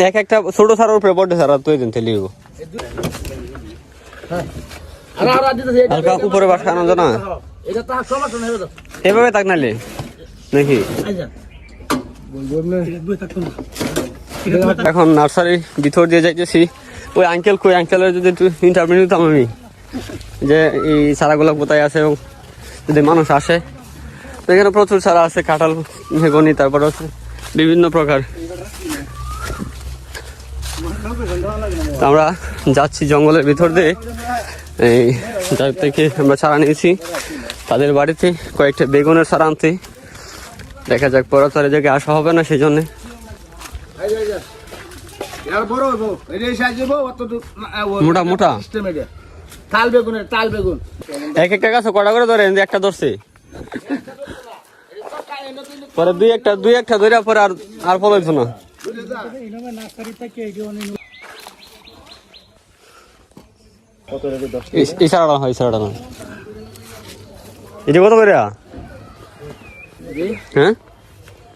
এক একটা ছোট সার উপরে বড় সার তুই দিন থেকে লিখবো হালকা উপরে বাসা আনা না এভাবে তাক নালে নাকি এখন নার্সারির ভিতর দিয়ে যাইতেছি ওই আঙ্কেল কই আঙ্কেলের যদি একটু ইন্টারভিউ নিতাম আমি যে এই চারাগুলো কোথায় আছে এবং যদি মানুষ আসে এখানে প্রচুর চারা আছে কাঁঠাল মেহগনি তারপর আছে বিভিন্ন প্রকার আমরা যাচ্ছি জঙ্গলের ভিতর দিয়ে এই যার থেকে আমরা চারা নিয়েছি তাদের বাড়িতে কয়েকটা বেগুনের চারা আনতে দেখা যাক পরে তো জায়গায় আসা হবে না সেই জন্যে মোটা মোটা তাল বেগুনের তাল বেগুন এক একটা গাছে কটা করে ধরে একটা ধরছে পরে দুই একটা ধরে পরে আর ফল হইতো না এই সারাটা হয় সারাটা না এটা কত করে হ্যাঁ